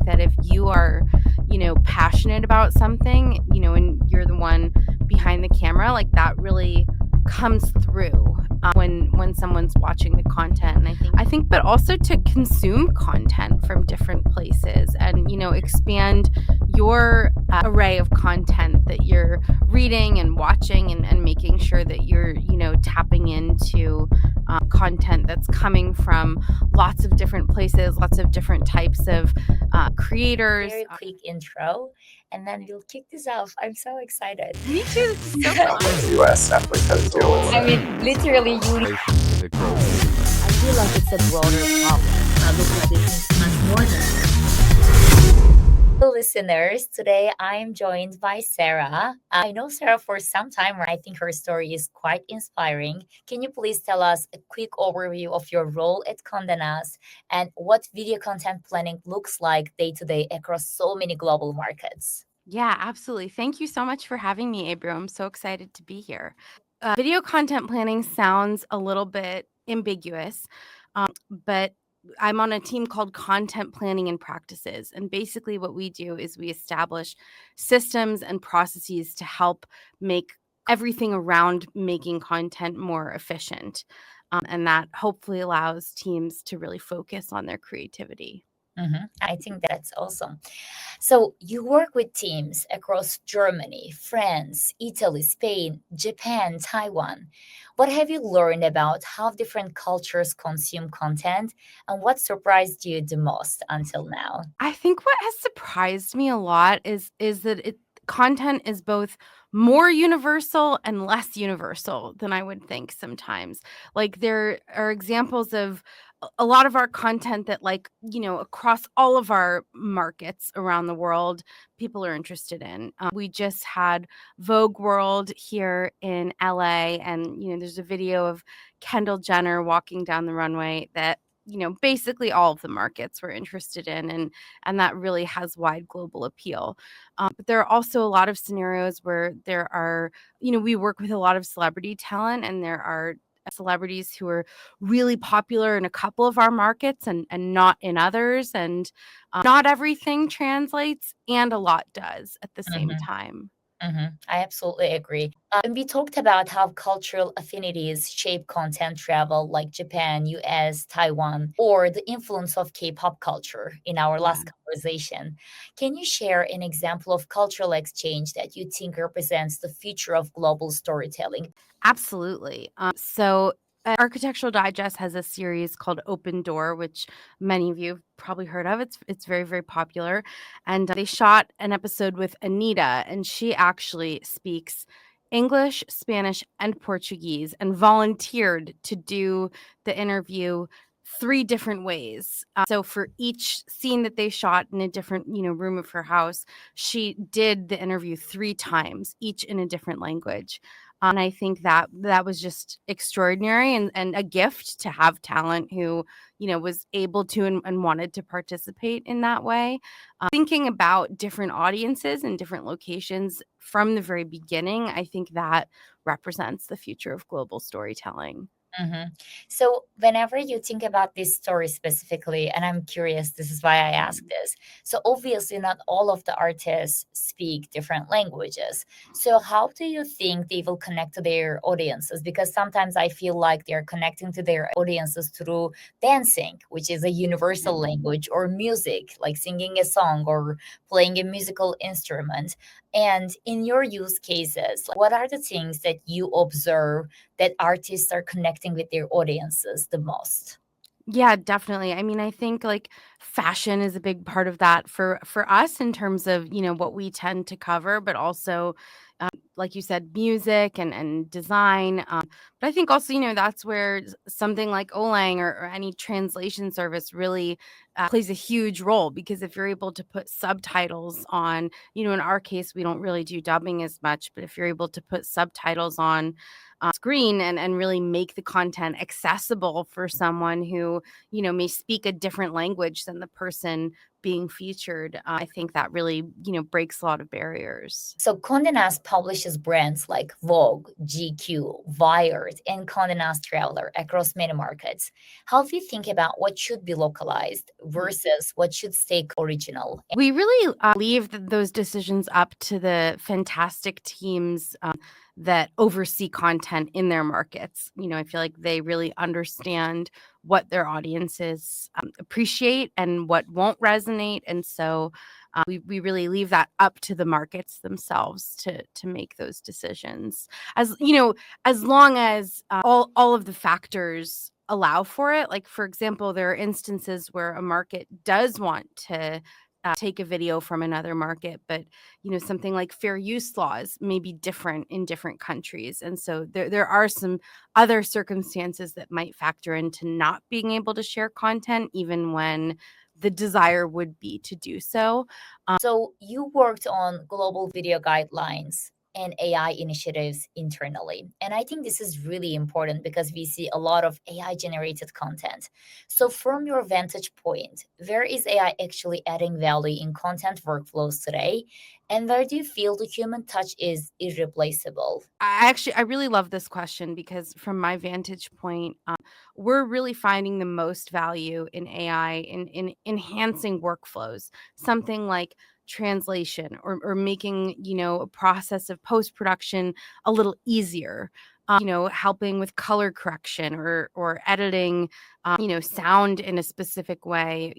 that if you are, passionate about something, and you're the one behind the camera, like that really comes through when someone's watching the content. And I think but also to consume content from different places and expand your array of content that you're reading and watching, and making sure that you're tapping into content that's coming from lots of different places, lots of different types of creators. Very quick intro, and then we'll kick this off. I'm so excited. Me too. This is so fun. The US definitely has to deal with I mean, literally, you. I feel like it's a broader problem. Localization is much more than that. Hello, listeners. Today I am joined by Sarah. I know Sarah for some time, and I think her story is quite inspiring. Can you please tell us a quick overview of your role at Condé Nast and what video content planning looks like day to day across so many global markets? Yeah, absolutely. Thank you so much for having me, Abram. I'm so excited to be here. Video content planning sounds a little bit ambiguous, but I'm on a team called Content Planning and Practices. And basically, what we do is we establish systems and processes to help make everything around making content more efficient. And that hopefully allows teams to really focus on their creativity. I think that's awesome. So, you work with teams across Germany, France, Italy, Spain, Japan, Taiwan. What have you learned about how different cultures consume content and what surprised you the most until now? I think what has surprised me a lot is that content is both more universal and less universal than I would think sometimes. Like there are examples of a lot of our content that across all of our markets around the world, people are interested in. We just had Vogue World here in LA, and there's a video of Kendall Jenner walking down the runway that basically all of the markets were interested in, and that really has wide global appeal. But there are also a lot of scenarios where there are, we work with a lot of celebrity talent, and there are celebrities who are really popular in a couple of our markets and not in others. And not everything translates, and a lot does at the same time. I absolutely agree. And we talked about how cultural affinities shape content travel, like Japan, US, Taiwan, or the influence of K pop culture in our Yeah. last conversation. Can you share an example of cultural exchange that you think represents the future of global storytelling? Absolutely. Architectural Digest has a series called Open Door, which many of you have probably heard of. It's very, very popular. And they shot an episode with Anita, and she actually speaks English, Spanish, and Portuguese, and volunteered to do the interview three different ways. So for each scene that they shot in a different, room of her house, she did the interview three times, each in a different language. And I think that was just extraordinary, and a gift to have talent who, was able to and wanted to participate in that way. Thinking about different audiences and different locations from the very beginning, I think that represents the future of global storytelling. hmm So, whenever you think about this story specifically, and I'm curious, this is why I ask this. So, obviously, not all of the artists speak different languages. So, how do you think they will connect to their audiences? Because sometimes I feel like they're connecting to their audiences through dancing, which is a universal language, or music, like singing a song or playing a musical instrument. And in your use cases, what are the things that you observe that artists are connecting with their audiences the most? Yeah, definitely. I mean, I think like fashion is a big part of that for us in terms of, what we tend to cover, but also like you said, music and design. But I think also, that's where something like Olang or any translation service really plays a huge role, because if you're able to put subtitles on, in our case, we don't really do dubbing as much, but if you're able to put subtitles on screen and really make the content accessible for someone who, may speak a different language than the person being featured. I think that really, breaks a lot of barriers. So Condé Nast publishes brands like Vogue, GQ, Wired, and Condé Nast Traveler across many markets. How do you think about what should be localized versus what should stay original? We really leave those decisions up to the fantastic teams that oversee content in their markets. I feel like they really understand what their audiences appreciate and what won't resonate. And so we really leave that up to the markets themselves to make those decisions. As long as all of the factors allow for it. Like, for example, there are instances where a market does want to take a video from another market, but something like fair use laws may be different in different countries, and so there are some other circumstances that might factor into not being able to share content, even when the desire would be to do so. So you worked on global video guidelines and AI initiatives internally. And I think this is really important because we see a lot of AI generated content. So from your vantage point, where is AI actually adding value in content workflows today? And where do you feel the human touch is irreplaceable? I really love this question because from my vantage point, we're really finding the most value in AI in enhancing workflows. Something like translation or making, a process of post-production a little easier. Helping with color correction or editing, sound in a specific way.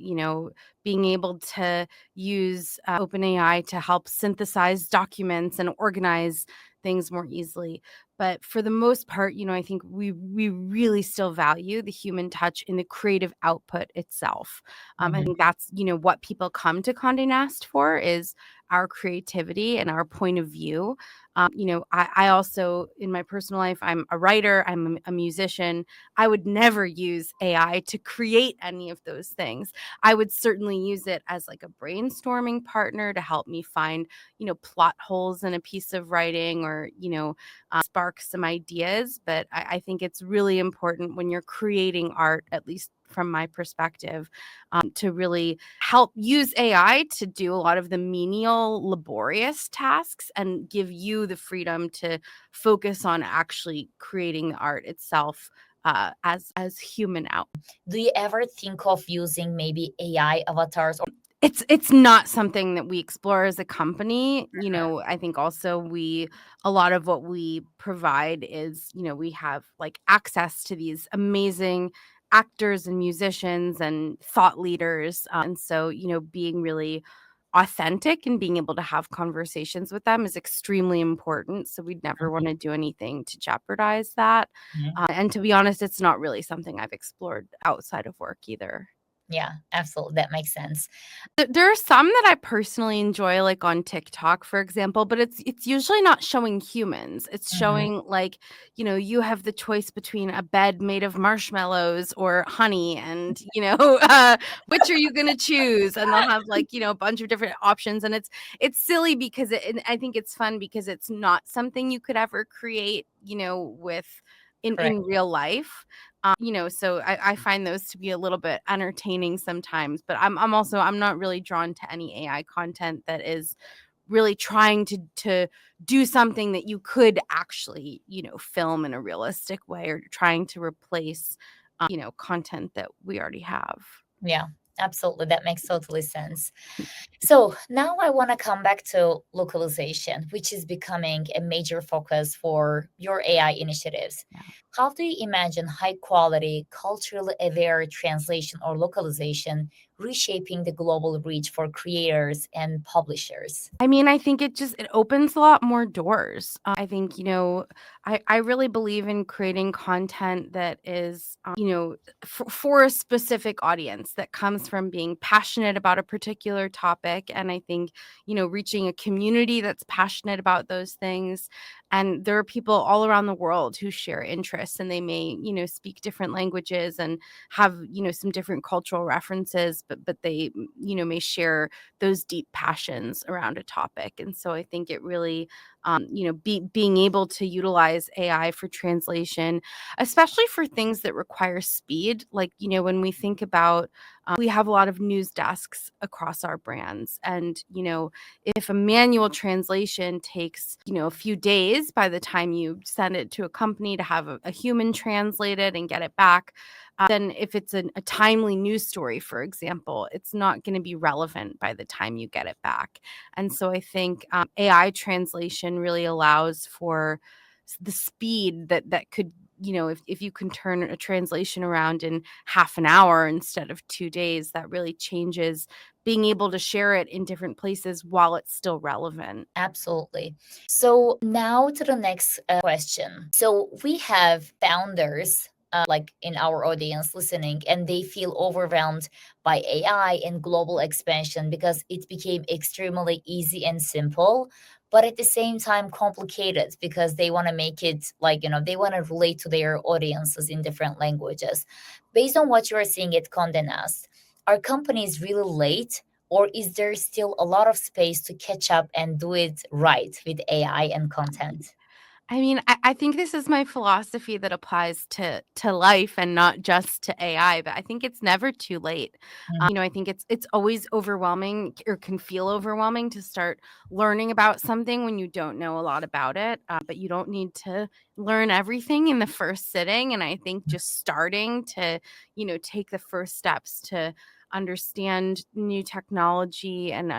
Being able to use OpenAI to help synthesize documents and organize things more easily. But for the most part, I think we really still value the human touch in the creative output itself. I Mhm. think that's what people come to Condé Nast for is our creativity and our point of view. I also in my personal life, I'm a writer, I'm a musician. I would never use AI to create any of those things. I would certainly use it as like a brainstorming partner to help me find plot holes in a piece of writing or, spark some ideas. But I think it's really important when you're creating art, at least from my perspective, to really help use AI to do a lot of the menial, laborious tasks and give you the freedom to focus on actually creating the art itself as human out. Do you ever think of using maybe AI avatars or It's not something that we explore as a company. I think also a lot of what we provide is, we have like access to these amazing actors and musicians and thought leaders. And so, being really authentic and being able to have conversations with them is extremely important. So we'd never want to do anything to jeopardize that. Mhm. And to be honest, it's not really something I've explored outside of work either. Yeah, absolutely. That makes sense. There are some that I personally enjoy, like on TikTok, for example, but it's usually not showing humans. It's Mhm. showing like, you have the choice between a bed made of marshmallows or honey, and which are you gonna choose? And they'll have like, a bunch of different options, and it's silly because and I think it's fun because it's not something you could ever create, with Correct. in real life. So I find those to be a little bit entertaining sometimes, but I'm not really drawn to any AI content that is really trying to do something that you could actually, film in a realistic way, or trying to replace content that we already have. Yeah, absolutely. That makes totally sense. So now I want to come back to localization, which is becoming a major focus for your AI initiatives. Yeah. How do you imagine high quality, culturally aware translation or localization reshaping the global reach for creators and publishers? I mean, I think it opens a lot more doors. I think, I really believe in creating content that is, for a specific audience that comes from being passionate about a particular topic. And I think, reaching a community that's passionate about those things. And there are people all around the world who share interests, and they may, speak different languages and have, some different cultural references, but they, may share those deep passions around a topic. And so I think it really, being able to utilize AI for translation, especially for things that require speed, like, when we think about We have a lot of news desks across our brands. And, if a manual translation takes, a few days by the time you send it to a company to have a human translate it and get it back, then if it's a timely news story, for example, it's not going to be relevant by the time you get it back. And so I think AI translation really allows for the speed that could, if you can turn a translation around in half an hour instead of 2 days, that really changes being able to share it in different places while it's still relevant. Absolutely. So now to the next question. So we have founders like in our audience listening, and they feel overwhelmed by AI and global expansion because it became extremely easy and simple, but at the same time complicated because they want to make it like, they want to relate to their audiences in different languages. Based on what you are seeing at Condé Nast, are companies really late, or is there still a lot of space to catch up and do it right with AI and content? I mean, I think this is my philosophy that applies to life and not just to AI, but I think it's never too late. I think it's always overwhelming or can feel overwhelming to start learning about something when you don't know a lot about it. But you don't need to learn everything in the first sitting. And I think just starting to, take the first steps to understand new technology and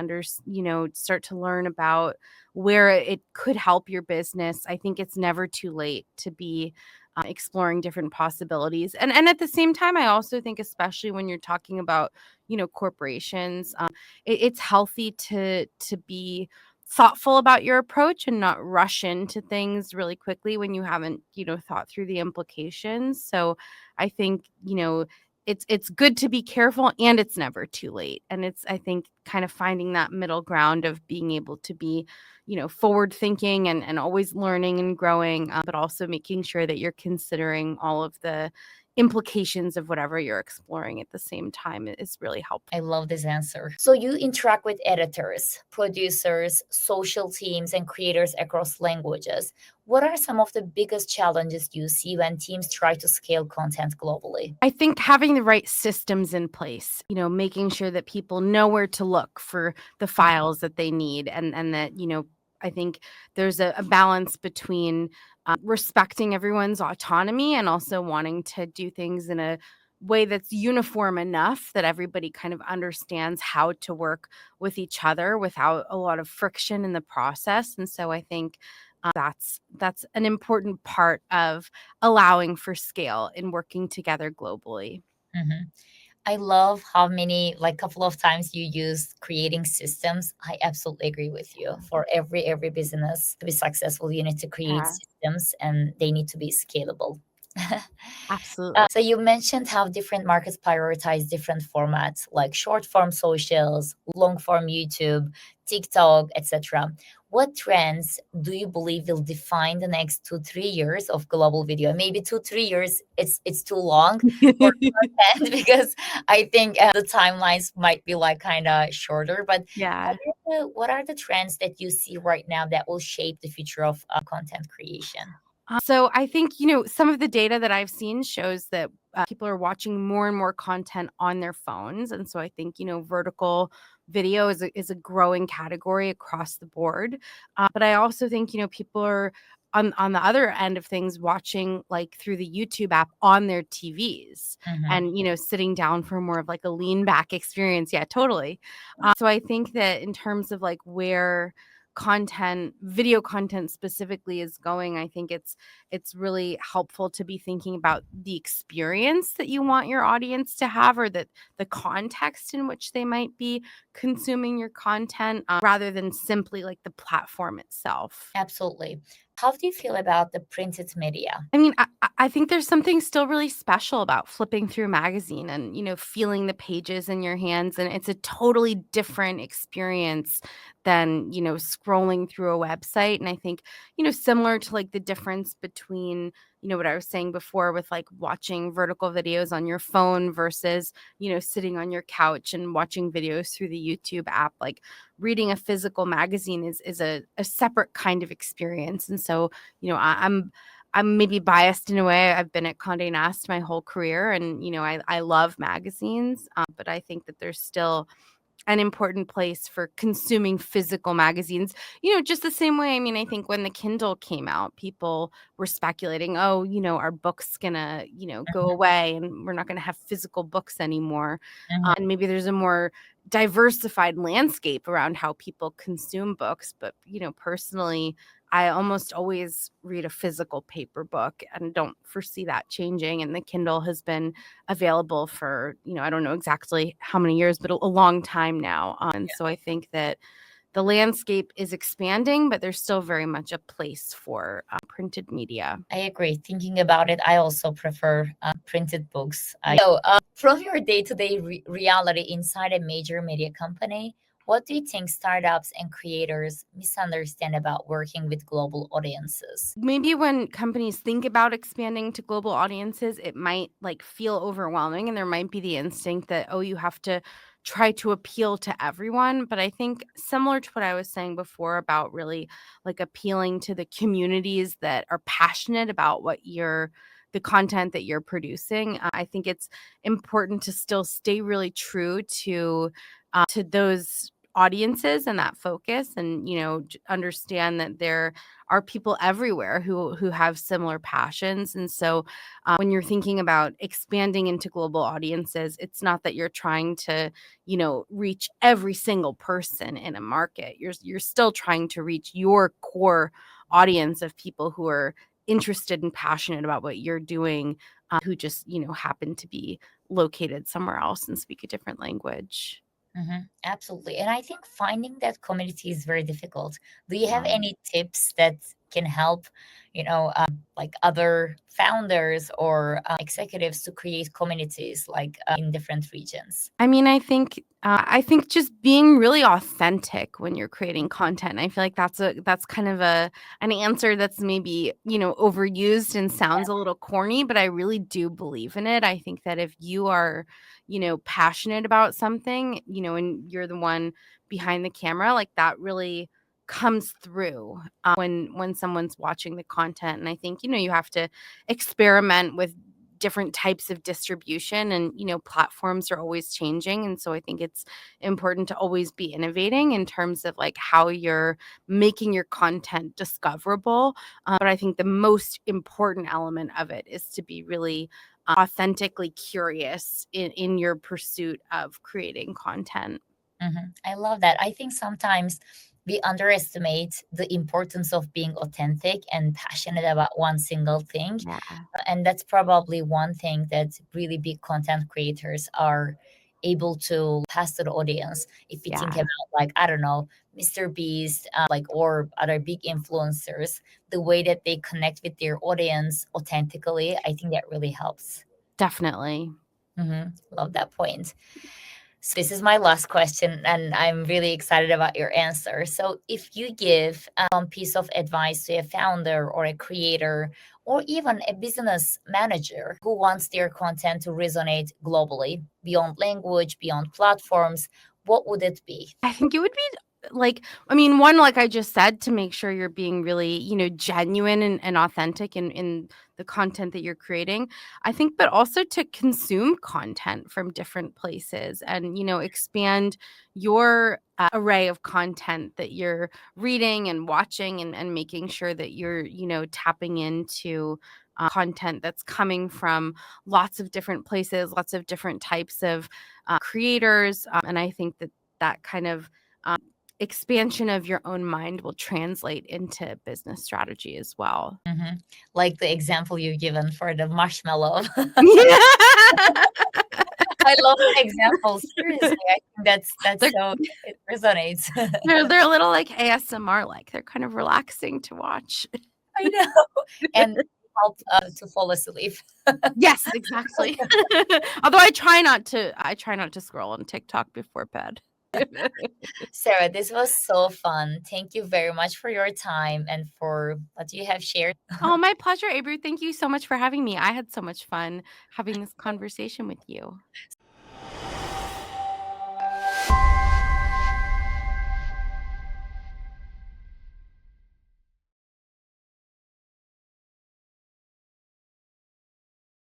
start to learn about where it could help your business. I think it's never too late to be exploring different possibilities. And at the same time, I also think, especially when you're talking about, corporations, it's healthy to be thoughtful about your approach and not rush into things really quickly when you haven't, thought through the implications. So I think, it's good to be careful, and it's never too late. And it's, I think, kind of finding that middle ground of being able to be, forward thinking and always learning and growing, but also making sure that you're considering all of the implications of whatever you're exploring at the same time is really I helpful. love this answer. So you interact with editors, producers, social teams, and creators across languages. What are some of the biggest challenges you see when teams try to scale content globally? I think having the right systems in place, making sure that people know where to look for the files that they need, and that, I think there's a balance between respecting everyone's autonomy and also wanting to do things in a way that's uniform enough that everybody kind of understands how to work with each other without a lot of friction in the process. And so I think that's an important part of allowing for scale in working together globally. Mhm. I love how many, like, couple of times you use creating systems. I absolutely agree with you. For every business to be successful, you need to create Yeah, systems, and they need to be scalable. absolutely. So you mentioned how different markets prioritize different formats like short form socials, long form YouTube, TikTok, etc. What trends do you believe will define the next 2 3 years of global video? Maybe 2 3 years it's too long for content because I think the timelines might be like kind of shorter. But Yeah. what are the trends that you see right now that will shape the future of content creation? So I think, some of the data that I've seen shows that people are watching more and more content on their phones. And so I think, vertical video is a growing category across the board. But I also think, people are on the other end of things watching like through the YouTube app on their TVs Mhm. and, sitting down for more of like a lean back experience. Yeah, totally. So I think that in terms of like where video content specifically is going, I think it's really helpful to be thinking about the experience that you want your audience to have, or that the context in which they might be consuming your content, rather than simply like the platform itself. Absolutely. How do you feel about the printed media? I mean, I think there's something still really special about flipping through a magazine and, feeling the pages in your hands. And it's a totally different experience than, scrolling through a website. And I think, similar to like the difference between, what I was saying before with like watching vertical videos on your phone versus, sitting on your couch and watching videos through the YouTube app, like reading a physical magazine is a separate kind of experience. And so, you know, I, I'm I'm maybe biased in a way. I've been at Condé Nast my whole career, and I love magazines, but I think that there's still an important place for consuming physical magazines. Just the same way, I mean, I think when the Kindle came out, people were speculating, oh, our book's gonna, go away and we're not gonna have physical books anymore. Mhm. And maybe there's a more diversified landscape around how people consume books. But, personally, I almost always read a physical paper book and don't foresee that changing. And the Kindle has been available for, I don't know exactly how many years, but a long time now. And so I think that the landscape is expanding, but there's still very much a place for printed media. I agree. Thinking about it, I also prefer printed books. From your day-to-day reality inside a major media company, what do you think startups and creators misunderstand about working with global audiences? Maybe when companies think about expanding to global audiences, it might like feel overwhelming, and there might be the instinct that, oh, you have to try to appeal to everyone. But I think similar to what I was saying before about really like appealing to the communities that are passionate about the content that you're producing, I think it's important to still stay really true to those audiences and that focus, and understand that there are people everywhere who have similar passions. And so when you're thinking about expanding into global audiences, it's not that you're trying to reach every single person in a market. You're still trying to reach your core audience of people who are interested and passionate about what you're doing, who just happen to be located somewhere else and speak a different language. Absolutely. And I think finding that community is very difficult. Do you have Yeah. any tips that can help, like other founders or executives to create communities like in different regions? I mean, I think just being really authentic when you're creating content. I feel like that's kind of an answer that's maybe, overused and sounds a little corny, but I really do believe in it. I think that if you are, passionate about something, and you're the one behind the camera, like that really comes through when someone's watching the content. And I think, you have to experiment with different types of distribution, and platforms are always changing. And so I think it's important to always be innovating in terms of like how you're making your content discoverable. But I think the most important element of it is to be really authentically curious in your pursuit of creating content. I love that. I think sometimes we underestimate the importance of being authentic and passionate about one single thing. Yeah. And that's probably one thing that really big content creators are able to pass to the audience. If you think Yeah, about, like, I don't know, Mr. Beast, like, or other big influencers, the way that they connect with their audience authentically, I think that really helps. definitely. Love that point. So this is my last question, and I'm really excited about your answer. So, if you give one piece of advice to a founder or a creator, or even a business manager who wants their content to resonate globally, beyond language, beyond platforms, what would it be? I think it would be like, I mean, one, like I just said, to make sure you're being really, genuine and authentic in the content that you're creating. I think, but also to consume content from different places and, expand your array of content that you're reading and watching, and making sure that you're, tapping into content that's coming from lots of different places, lots of different types of creators. And I think that kind of um, expansion of your own mind will translate into business strategy as well. Mhm. Like the example you've given for the marshmallow. I love the example. Seriously, I think that's they're, so it resonates. they're a little like ASMR, like they're kind of relaxing to watch. I know, and help to fall asleep. Yes, exactly. Although I try not to scroll on TikTok before bed. Sarah, this was so fun. Thank you very much for your time and for what you have shared. Oh, my pleasure, Avery. Thank you so much for having me. I had so much fun having this conversation with you.